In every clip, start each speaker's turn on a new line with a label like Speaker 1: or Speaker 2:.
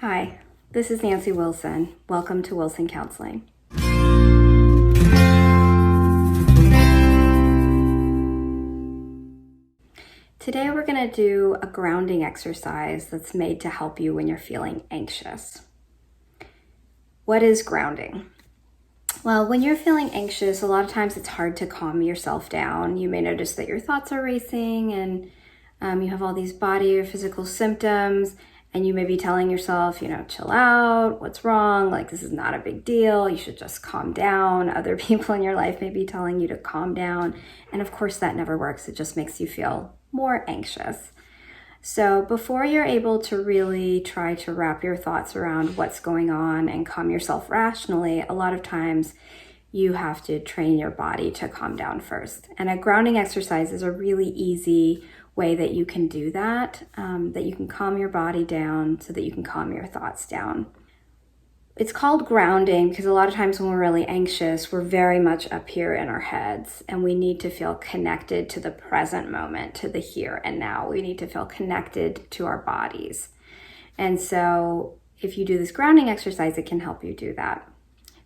Speaker 1: Hi, this is Nancy Wilson. Welcome to Wilson Counseling. Today we're going to do a grounding exercise that's made to help you when you're feeling anxious. What is grounding? Well, when you're feeling anxious, a lot of times it's hard to calm yourself down. You may notice that your thoughts are racing and you have all these body or physical symptoms, and you may be telling yourself, chill out, what's wrong? Like, this is not a big deal. You should just calm down. Other people in your life may be telling you to calm down. And of course, that never works. It just makes you feel more anxious. So before you're able to really try to wrap your thoughts around what's going on and calm yourself rationally, a lot of times you have to train your body to calm down first. And a grounding exercise is a really easy way that you can do that, that you can calm your body down so that you can calm your thoughts down. It's called grounding because a lot of times when we're really anxious, we're very much up here in our heads, and we need to feel connected to the present moment, to the here and now. We need to feel connected to our bodies. And so if you do this grounding exercise, it can help you do that.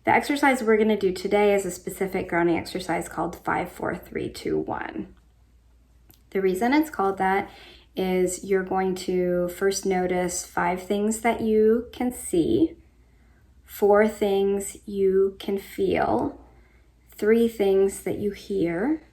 Speaker 1: The exercise we're going to do today is a specific grounding exercise called 5, 4, 3, 2, 1. The reason it's called that is you're going to first notice 5 things that you can see, 4 things you can feel, 3 things that you hear,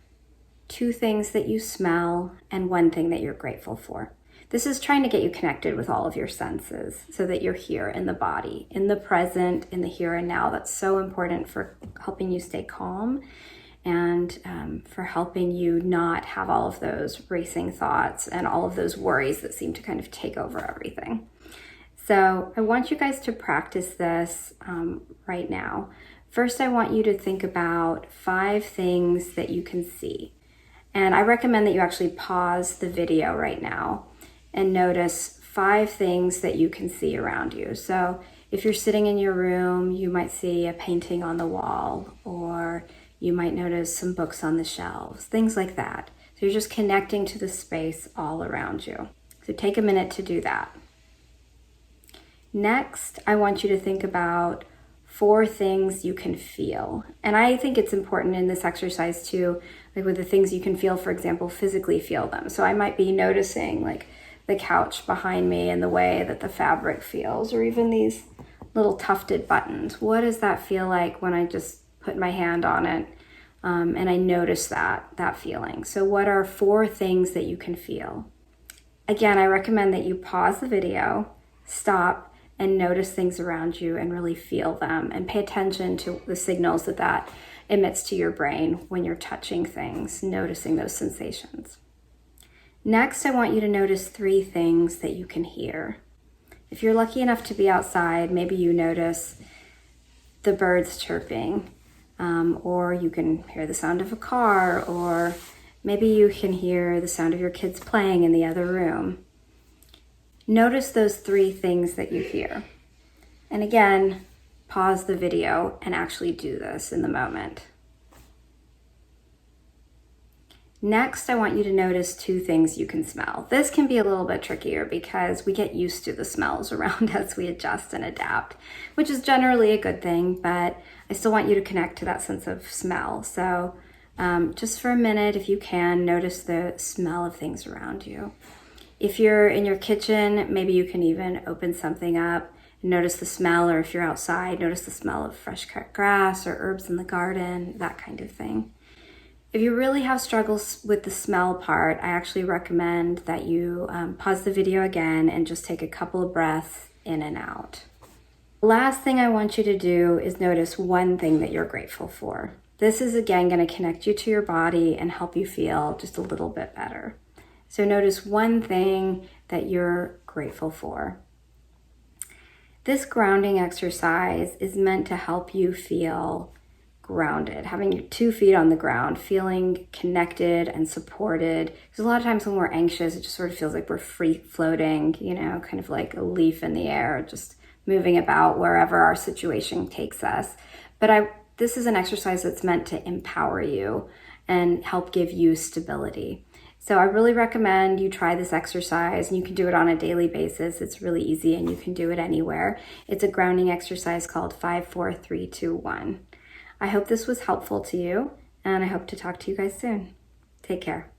Speaker 1: 2 things that you smell, and 1 thing that you're grateful for. This is trying to get you connected with all of your senses so that you're here in the body, in the present, in the here and now. That's so important for helping you stay calm and for helping you not have all of those racing thoughts and all of those worries that seem to kind of take over everything. So I want you guys to practice this right now. First, I want you to think about 5 things that you can see. And I recommend that you actually pause the video right now and notice 5 things that you can see around you. So if you're sitting in your room, you might see a painting on the wall, or you might notice some books on the shelves, things like that. So you're just connecting to the space all around you. So take a minute to do that. Next, I want you to think about 4 things you can feel. And I think it's important in this exercise too, like with the things you can feel, for example, physically feel them. So I might be noticing like the couch behind me and the way that the fabric feels, or even these little tufted buttons. What does that feel like when I just put my hand on it and I notice that feeling? So what are 4 things that you can feel? Again, I recommend that you pause the video, stop, and notice things around you and really feel them, and pay attention to the signals that emits to your brain when you're touching things, noticing those sensations. Next, I want you to notice 3 things that you can hear. If you're lucky enough to be outside, maybe you notice the birds chirping, or you can hear the sound of a car, or maybe you can hear the sound of your kids playing in the other room. Notice those 3 things that you hear. And again, pause the video and actually do this in the moment. Next, I want you to notice 2 things you can smell. This can be a little bit trickier because we get used to the smells around us. We adjust and adapt, which is generally a good thing, but I still want you to connect to that sense of smell. So just for a minute, if you can, notice the smell of things around you. If you're in your kitchen, maybe you can even open something up and notice the smell, or if you're outside, notice the smell of fresh cut grass or herbs in the garden, that kind of thing. If you really have struggles with the smell part, I actually recommend that you pause the video again and just take a couple of breaths in and out. The last thing I want you to do is notice 1 thing that you're grateful for. This is again going to connect you to your body and help you feel just a little bit better. So notice 1 thing that you're grateful for. This grounding exercise is meant to help you feel grounded, having your 2 feet on the ground, feeling connected and supported. Because a lot of times when we're anxious, it just sort of feels like we're free floating, kind of like a leaf in the air, just moving about wherever our situation takes us. But this is an exercise that's meant to empower you and help give you stability. So I really recommend you try this exercise, and you can do it on a daily basis. It's really easy and you can do it anywhere. It's a grounding exercise called 5, 4, 3, 2, 1. I hope this was helpful to you, and I hope to talk to you guys soon. Take care.